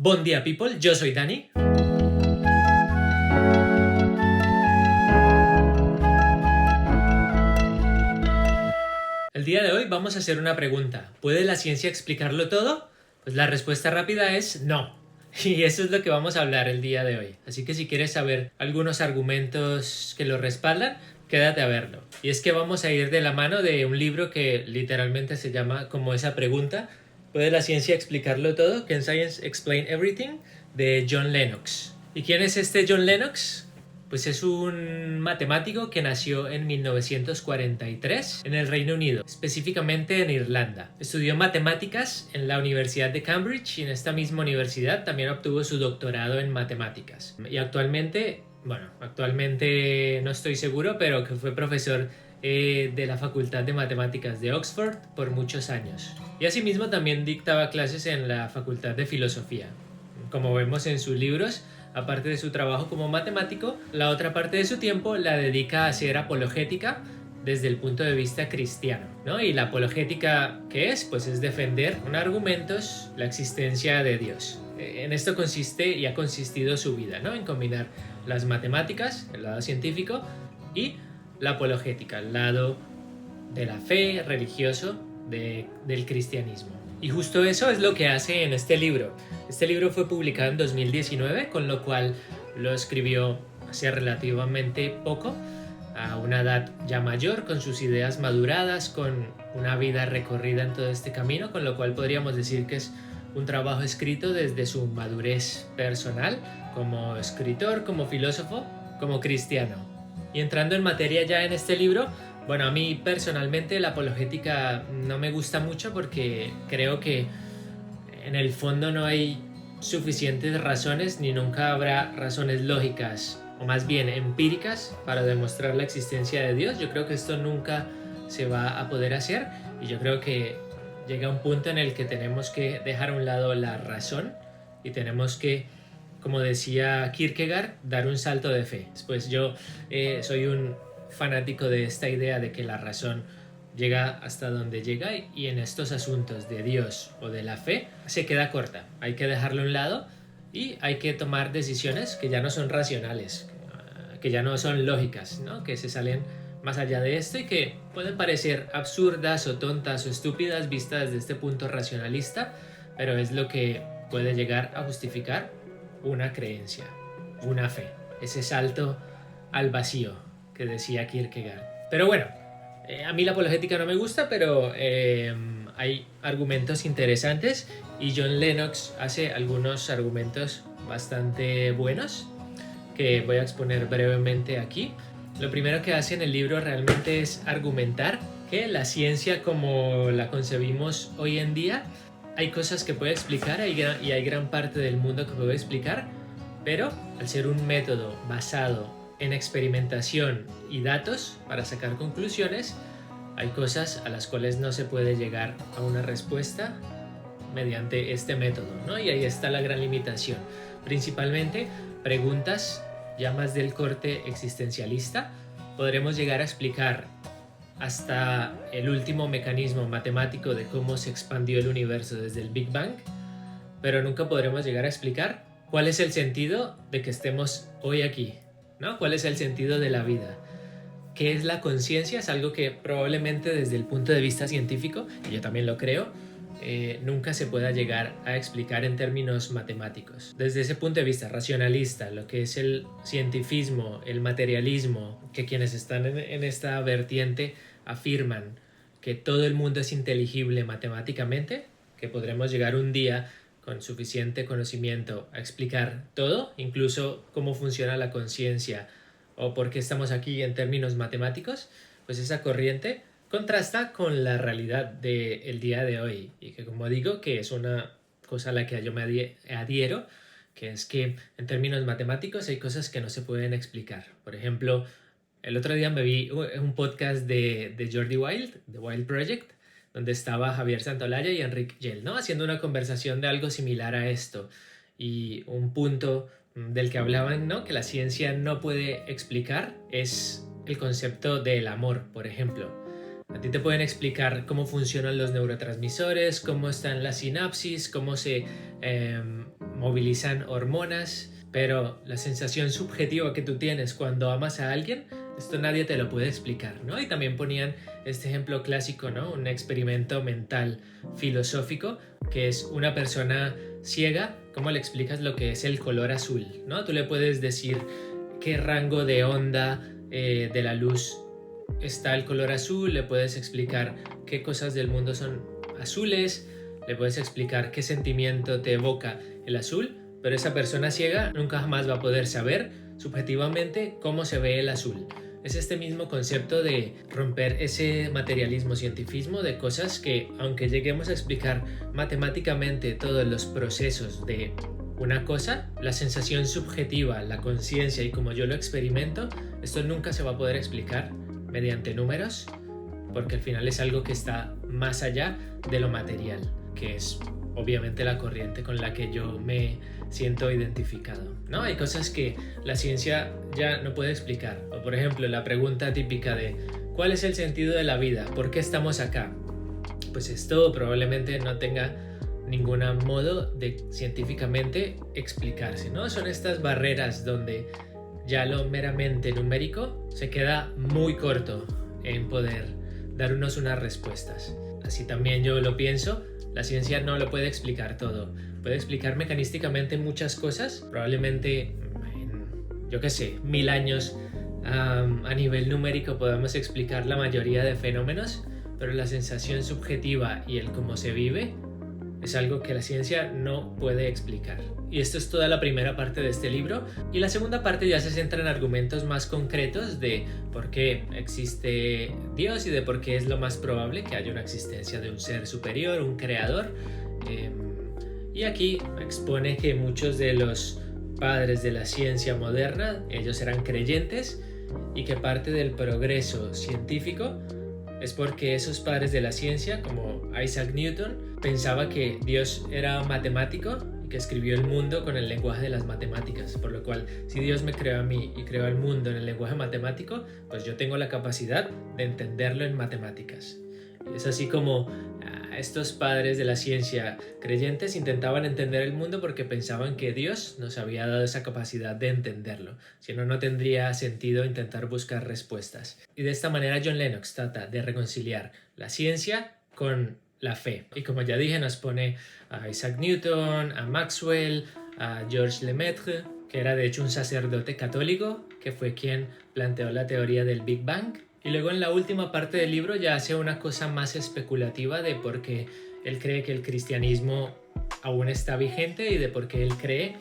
Bon dia people, yo soy Dani. El día de hoy vamos a hacer una pregunta. ¿Puede la ciencia explicarlo todo? Pues la respuesta rápida es no. Y eso es lo que vamos a hablar el día de hoy. Así que si quieres saber algunos argumentos que lo respaldan, quédate a verlo. Y es que vamos a ir de la mano de un libro que literalmente se llama como esa pregunta. ¿Puede la ciencia explicarlo todo? Can Science Explain Everything? De John Lennox. ¿Y quién es este John Lennox? Pues es un matemático que nació en 1943 en el Reino Unido, específicamente en Irlanda. Estudió matemáticas en la Universidad de Cambridge y en esta misma universidad también obtuvo su doctorado en matemáticas. Y actualmente no estoy seguro, pero que fue profesor de la Facultad de Matemáticas de Oxford por muchos años. Y asimismo también dictaba clases en la Facultad de Filosofía. Como vemos en sus libros, aparte de su trabajo como matemático, la otra parte de su tiempo la dedica a hacer apologética desde el punto de vista cristiano, ¿no? Y la apologética, ¿qué es? Pues es defender con argumentos la existencia de Dios. En esto consiste y ha consistido su vida, ¿no? En combinar las matemáticas, el lado científico, y la apologética, el lado de la fe religioso del cristianismo. Y justo eso es lo que hace en este libro. Este libro fue publicado en 2019, con lo cual lo escribió hace relativamente poco, a una edad ya mayor, con sus ideas maduradas, con una vida recorrida en todo este camino, con lo cual podríamos decir que es un trabajo escrito desde su madurez personal, como escritor, como filósofo, como cristiano. Y entrando en materia ya en este libro, bueno, a mí personalmente la apologética no me gusta mucho porque creo que en el fondo no hay suficientes razones ni nunca habrá razones lógicas o más bien empíricas para demostrar la existencia de Dios. Yo creo que esto nunca se va a poder hacer y yo creo que llega un punto en el que tenemos que dejar a un lado la razón y tenemos que, como decía Kierkegaard, dar un salto de fe. Pues yo soy un fanático de esta idea de que la razón llega hasta donde llega y en estos asuntos de Dios o de la fe se queda corta. Hay que dejarlo a un lado y hay que tomar decisiones que ya no son racionales, que ya no son lógicas, ¿no? Que se salen más allá de esto y que pueden parecer absurdas o tontas o estúpidas vistas desde este punto racionalista, pero es lo que puede llegar a justificar una creencia, una fe, ese salto al vacío que decía Kierkegaard. Pero bueno, a mí la apologética no me gusta, pero hay argumentos interesantes y John Lennox hace algunos argumentos bastante buenos que voy a exponer brevemente aquí. Lo primero que hace en el libro realmente es argumentar que la ciencia como la concebimos hoy en día, hay cosas que puede explicar y hay gran parte del mundo que puede explicar, pero al ser un método basado en experimentación y datos para sacar conclusiones, hay cosas a las cuales no se puede llegar a una respuesta mediante este método, ¿no? Y ahí está la gran limitación. Principalmente preguntas ya más del corte existencialista. Podremos llegar a explicar hasta el último mecanismo matemático de cómo se expandió el universo desde el Big Bang, pero nunca podremos llegar a explicar cuál es el sentido de que estemos hoy aquí, ¿no? ¿Cuál es el sentido de la vida? ¿Qué es la conciencia? Es algo que probablemente desde el punto de vista científico, y yo también lo creo, nunca se pueda llegar a explicar en términos matemáticos. Desde ese punto de vista racionalista, lo que es el cientifismo, el materialismo, que quienes están en esta vertiente afirman que todo el mundo es inteligible matemáticamente, que podremos llegar un día con suficiente conocimiento a explicar todo, incluso cómo funciona la conciencia o por qué estamos aquí en términos matemáticos, pues esa corriente contrasta con la realidad del día de hoy y que, como digo, que es una cosa a la que yo me adhiero, que es que en términos matemáticos hay cosas que no se pueden explicar. Por ejemplo, el otro día me vi un podcast de Jordi Wild, The Wild Project, donde estaba Javier Santolaya y Enrique Yel, ¿no? Haciendo una conversación de algo similar a esto. Y un punto del que hablaban, ¿no? Que la ciencia no puede explicar es el concepto del amor, por ejemplo. A ti te pueden explicar cómo funcionan los neurotransmisores, cómo están las sinapsis, cómo se movilizan hormonas, pero la sensación subjetiva que tú tienes cuando amas a alguien, esto nadie te lo puede explicar, ¿no? Y también ponían este ejemplo clásico, ¿no? Un experimento mental filosófico, que es una persona ciega, ¿cómo le explicas lo que es el color azul, ¿no? Tú le puedes decir qué rango de onda de la luz está el color azul, le puedes explicar qué cosas del mundo son azules, le puedes explicar qué sentimiento te evoca el azul, pero esa persona ciega nunca jamás va a poder saber subjetivamente cómo se ve el azul. Es este mismo concepto de romper ese materialismo cientifismo de cosas que, aunque lleguemos a explicar matemáticamente todos los procesos de una cosa, la sensación subjetiva, la conciencia y como yo lo experimento, esto nunca se va a poder explicar mediante números, porque al final es algo que está más allá de lo material, que es obviamente la corriente con la que yo me siento identificado, ¿no? Hay cosas que la ciencia ya no puede explicar, o por ejemplo la pregunta típica de ¿cuál es el sentido de la vida? ¿Por qué estamos acá? Pues esto probablemente no tenga ningún modo de científicamente explicarse, ¿no? Son estas barreras donde ya lo meramente numérico se queda muy corto en poder darnos unas respuestas. Así también yo lo pienso. La ciencia no lo puede explicar todo. Puede explicar mecanísticamente muchas cosas, probablemente en, yo qué sé, 1000 años a nivel numérico podamos explicar la mayoría de fenómenos, pero la sensación subjetiva y el cómo se vive es algo que la ciencia no puede explicar. Y esto es toda la primera parte de este libro. Y la segunda parte ya se centra en argumentos más concretos de por qué existe Dios y de por qué es lo más probable que haya una existencia de un ser superior, un creador. Y aquí expone que muchos de los padres de la ciencia moderna, ellos eran creyentes y que parte del progreso científico es porque esos padres de la ciencia, como Isaac Newton, pensaba que Dios era matemático y que escribió el mundo con el lenguaje de las matemáticas, por lo cual si Dios me creó a mí y creó el mundo en el lenguaje matemático, pues yo tengo la capacidad de entenderlo en matemáticas. Es así como estos padres de la ciencia creyentes intentaban entender el mundo porque pensaban que Dios nos había dado esa capacidad de entenderlo, si no, no tendría sentido intentar buscar respuestas. Y de esta manera John Lennox trata de reconciliar la ciencia con la fe. Y como ya dije, nos pone a Isaac Newton, a Maxwell, a Georges Lemaitre, que era de hecho un sacerdote católico, que fue quien planteó la teoría del Big Bang. Y luego en la última parte del libro ya hace una cosa más especulativa de por qué él cree que el cristianismo aún está vigente y de por qué él cree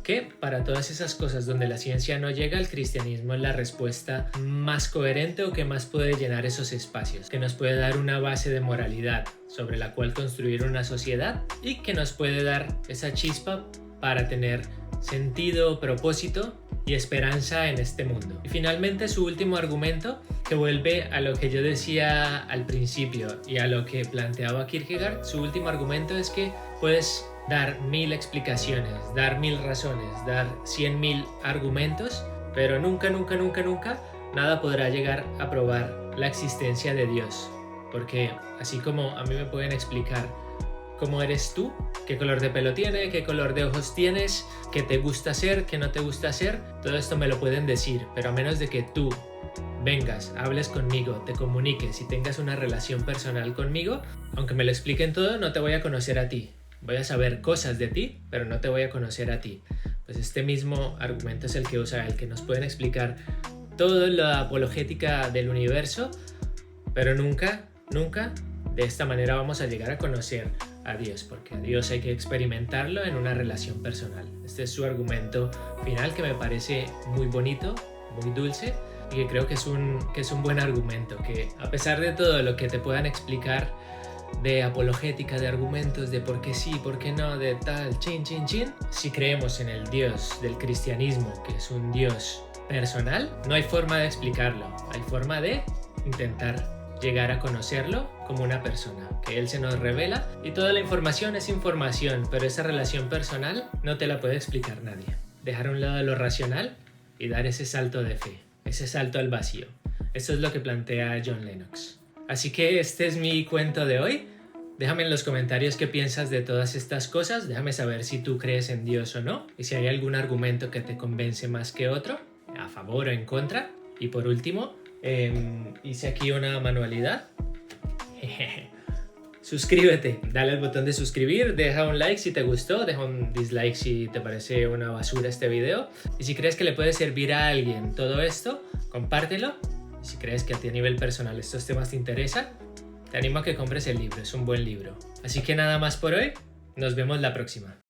que para todas esas cosas donde la ciencia no llega, el cristianismo es la respuesta más coherente o que más puede llenar esos espacios, que nos puede dar una base de moralidad sobre la cual construir una sociedad y que nos puede dar esa chispa para tener sentido, propósito y esperanza en este mundo. Y finalmente su último argumento, que vuelve a lo que yo decía al principio y a lo que planteaba Kierkegaard, su último argumento es que puedes dar 1000 explicaciones, dar 1000 razones, dar 100.000 argumentos, pero nunca nada podrá llegar a probar la existencia de Dios, porque así como a mí me pueden explicar cómo eres tú, qué color de pelo tienes, qué color de ojos tienes, qué te gusta hacer, qué no te gusta hacer, todo esto me lo pueden decir, pero a menos de que tú vengas, hables conmigo, te comuniques y tengas una relación personal conmigo, aunque me lo expliquen todo, no te voy a conocer a ti. Voy a saber cosas de ti, pero no te voy a conocer a ti. Pues este mismo argumento es el que usa el que nos pueden explicar toda la apologética del universo, pero nunca de esta manera vamos a llegar a conocer a Dios, porque a Dios hay que experimentarlo en una relación personal. Este es su argumento final, que me parece muy bonito, muy dulce, y que creo que es un buen argumento, que a pesar de todo lo que te puedan explicar de apologética, de argumentos de por qué sí, por qué no, de tal, chin, si creemos en el Dios del cristianismo, que es un Dios personal, no hay forma de explicarlo, hay forma de intentar llegar a conocerlo como una persona, que Él se nos revela y toda la información es información, pero esa relación personal no te la puede explicar nadie. Dejar a un lado lo racional y dar ese salto de fe, ese salto al vacío. Eso es lo que plantea John Lennox. Así que este es mi cuento de hoy. Déjame en los comentarios qué piensas de todas estas cosas, déjame saber si tú crees en Dios o no, y si hay algún argumento que te convence más que otro, a favor o en contra. Y por último, hice aquí una manualidad. Suscríbete, dale al botón de suscribir, deja un like si te gustó, deja un dislike si te parece una basura este video. Y si crees que le puede servir a alguien todo esto, compártelo. Y si crees que a ti a nivel personal estos temas te interesan, te animo a que compres el libro, es un buen libro. Así que nada más por hoy, nos vemos la próxima.